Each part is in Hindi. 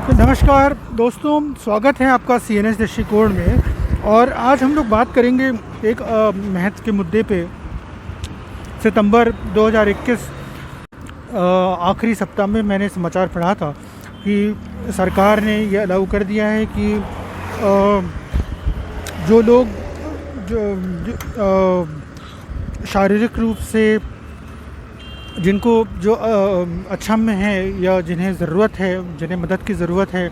नमस्कार दोस्तों, स्वागत है आपका CNS दृष्टिकोण में। और आज हम लोग बात करेंगे एक महत्व के मुद्दे पे। सितंबर 2021 आखिरी सप्ताह में मैंने समाचार पढ़ा था कि सरकार ने ये अलाउ कर दिया है कि जो लोग शारीरिक रूप से जिनको जो अक्षम हैं या जिन्हें ज़रूरत है, जिन्हें मदद की ज़रूरत है,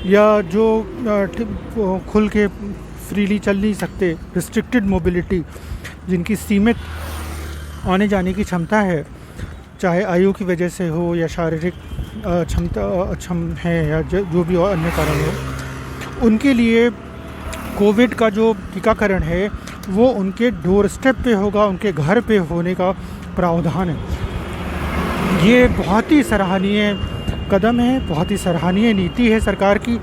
या जो खुल के फ्रीली चल नहीं सकते, रिस्ट्रिक्टेड मोबिलिटी, जिनकी सीमित आने जाने की क्षमता है, चाहे आयु की वजह से हो या शारीरिक क्षमता अक्षम है या जो भी और अन्य कारण हो, उनके लिए कोविड का जो टीकाकरण है वो उनके डोर स्टेप पे होगा, उनके घर पे होने का प्रावधान है। ये बहुत ही सराहनीय कदम है, बहुत ही सराहनीय नीति है सरकार की,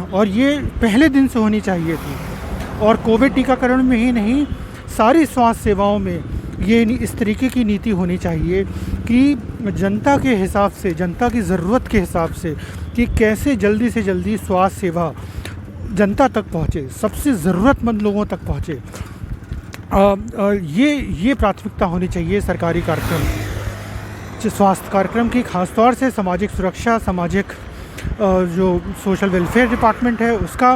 और ये पहले दिन से होनी चाहिए थी। और कोविड टीकाकरण में ही नहीं, सारी स्वास्थ्य सेवाओं में ये इस तरीके की नीति होनी चाहिए कि जनता के हिसाब से, जनता की ज़रूरत के हिसाब से, कि कैसे जल्दी से जल्दी स्वास्थ्य सेवा जनता तक पहुँचे, सबसे ज़रूरतमंद लोगों तक पहुँचे। ये प्राथमिकता होनी चाहिए सरकारी कार्यक्रम, स्वास्थ्य कार्यक्रम की, खासतौर से सामाजिक सुरक्षा, सामाजिक जो सोशल वेलफेयर डिपार्टमेंट है उसका,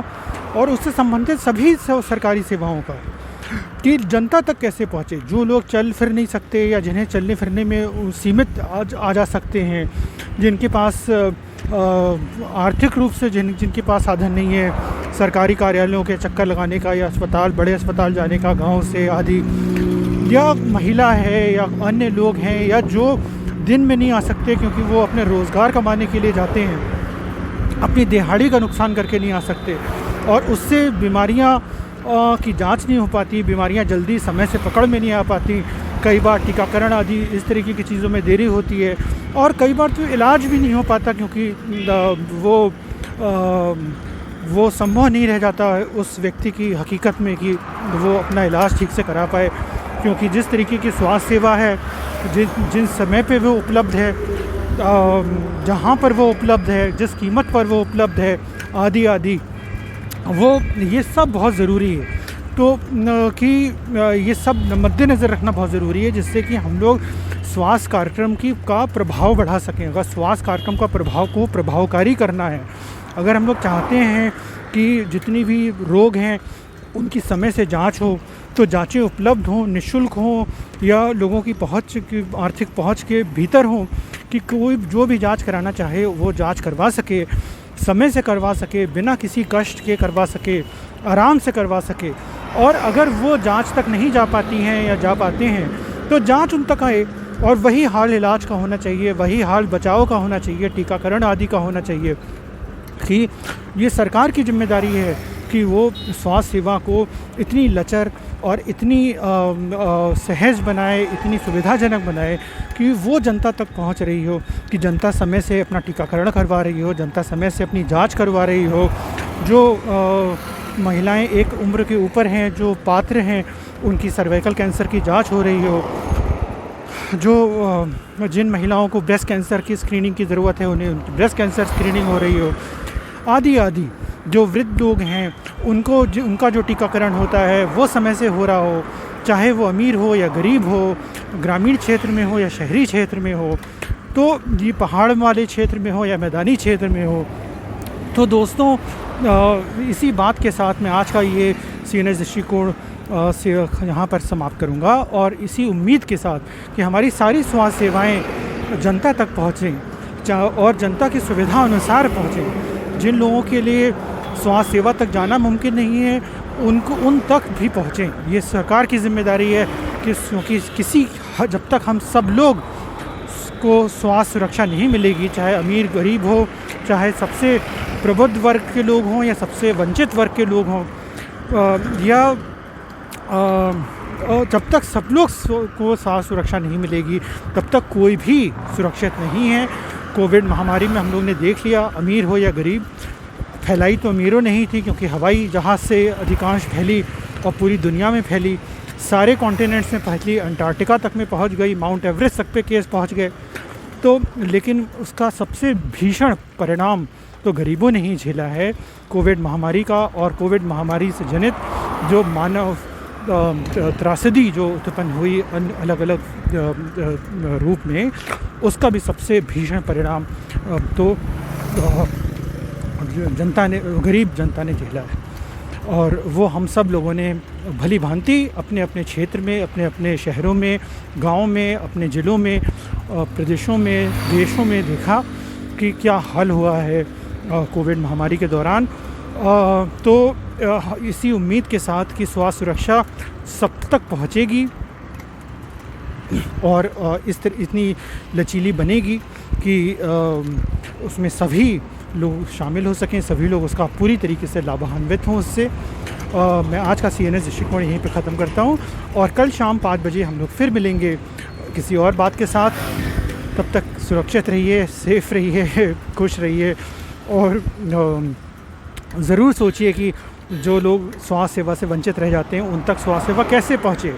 और उससे संबंधित सभी सरकारी सेवाओं का, कि जनता तक कैसे पहुँचे। जो लोग चल फिर नहीं सकते या जिन्हें चलने फिरने में सीमित आ जा सकते हैं, जिनके पास आर्थिक रूप से जिनके पास साधन नहीं है सरकारी कार्यालयों के चक्कर लगाने का, या अस्पताल, बड़े अस्पताल जाने का गांव से आदि, या महिला है या अन्य लोग हैं, या जो दिन में नहीं आ सकते क्योंकि वो अपने रोज़गार कमाने के लिए जाते हैं, अपनी दिहाड़ी का नुकसान करके नहीं आ सकते, और उससे बीमारियां की जांच नहीं हो पाती, बीमारियां जल्दी समय से पकड़ में नहीं आ पाती, कई बार टीकाकरण आदि इस तरीके की चीज़ों में देरी होती है, और कई बार तो इलाज भी नहीं हो पाता क्योंकि वो संभव नहीं रह जाता है उस व्यक्ति की हकीकत में कि वो अपना इलाज ठीक से करा पाए, क्योंकि जिस तरीके की स्वास्थ्य सेवा है, जिन समय पे वो उपलब्ध है, जहाँ पर वो उपलब्ध है, जिस कीमत पर वो उपलब्ध है, आदि आदि, वो ये सब बहुत ज़रूरी है। तो कि ये सब मद्देनज़र रखना बहुत ज़रूरी है, जिससे कि हम लोग स्वास्थ्य कार्यक्रम का प्रभाव बढ़ा सकें। अगर स्वास्थ्य कार्यक्रम का प्रभाव को प्रभावकारी करना है, अगर हम लोग चाहते हैं कि जितनी भी रोग हैं उनकी समय से जांच हो, तो जांचें उपलब्ध हों, निःशुल्क हों, या लोगों की पहुंच की, आर्थिक पहुंच के भीतर हों, कि कोई जो भी जांच कराना चाहे वो जांच करवा सके, समय से करवा सके, बिना किसी कष्ट के करवा सके, आराम से करवा सके। और अगर वो जांच तक नहीं जा पाती हैं या जा पाते हैं, तो जांच उन तक आए, और वही हाल इलाज का होना चाहिए, वही हाल बचाव का होना चाहिए, टीकाकरण आदि का होना चाहिए। कि ये सरकार की जिम्मेदारी है कि वो स्वास्थ्य सेवा को इतनी लचर और इतनी सहज बनाए, इतनी सुविधाजनक बनाए कि वो जनता तक पहुंच रही हो, कि जनता समय से अपना टीकाकरण करवा रही हो, जनता समय से अपनी जांच करवा रही हो, जो महिलाएं एक उम्र के ऊपर हैं, जो पात्र हैं, उनकी सर्वाइकल कैंसर की जांच हो रही हो, जो जिन महिलाओं को ब्रेस्ट कैंसर की स्क्रीनिंग की ज़रूरत है उन्हें उनकी ब्रेस्ट कैंसर स्क्रीनिंग हो रही हो, आदि आदि, जो वृद्ध लोग हैं उनका जो टीकाकरण होता है वो समय से हो रहा हो, चाहे वो अमीर हो या गरीब हो, ग्रामीण क्षेत्र में हो या शहरी क्षेत्र में हो, तो ये पहाड़ वाले क्षेत्र में हो या मैदानी क्षेत्र में हो। तो दोस्तों, इसी बात के साथ मैं आज का ये CNS दृष्टिकोण से यहाँ पर समाप्त करूँगा, और इसी उम्मीद के साथ कि हमारी सारी स्वास्थ्य सेवाएं जनता तक पहुँचें और जनता की सुविधा अनुसार पहुँचें। जिन लोगों के लिए स्वास्थ्य सेवा तक जाना मुमकिन नहीं है, उनको उन तक भी पहुँचें। ये सरकार की जिम्मेदारी है कि जब तक हम सब लोग को स्वास्थ्य सुरक्षा नहीं मिलेगी, चाहे अमीर गरीब हो, चाहे सबसे प्रबुद्ध वर्ग के लोग हों या सबसे वंचित वर्ग के लोग हों, या जब तक सब लोग को स्वास्थ्य सुरक्षा नहीं मिलेगी, तब तक कोई भी सुरक्षित नहीं है। कोविड महामारी में हम लोग ने देख लिया, अमीर हो या गरीब, फैलाई तो अमीरों नहीं थी क्योंकि हवाई जहाज़ से अधिकांश फैली और पूरी दुनिया में फैली, सारे कॉन्टिनेंट्स में फैली, अंटार्कटिका तक में पहुंच गई, माउंट एवरेस्ट तक पे केस पहुंच गए। तो लेकिन उसका सबसे भीषण परिणाम तो गरीबों ने ही झेला है कोविड महामारी का, और कोविड महामारी से जनित जो मानव त्रासदी जो उत्पन्न हुई अलग अलग रूप में, उसका भी सबसे भीषण परिणाम तो जनता ने, गरीब जनता ने झेला है। और वो हम सब लोगों ने भली भांति अपने अपने क्षेत्र में, अपने अपने शहरों में, गाँव में, अपने ज़िलों में, प्रदेशों में, देशों में देखा कि क्या हाल हुआ है कोविड महामारी के दौरान। तो इसी उम्मीद के साथ कि स्वास्थ्य सुरक्षा सब तक पहुंचेगी और इतनी लचीली बनेगी कि उसमें सभी लोग शामिल हो सकें, सभी लोग उसका पूरी तरीके से लाभान्वित हों उससे। मैं आज का CNS दृष्टिकोण यहीं पे ख़त्म करता हूँ और कल शाम 5 बजे हम लोग फिर मिलेंगे किसी और बात के साथ। तब तक सुरक्षित रहिए, सेफ रहिए, खुश रहिए और ज़रूर सोचिए कि जो लोग स्वास्थ्य सेवा से वंचित रह जाते हैं उन तक स्वास्थ्य सेवा कैसे पहुँचे।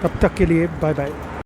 तब तक के लिए बाय बाय।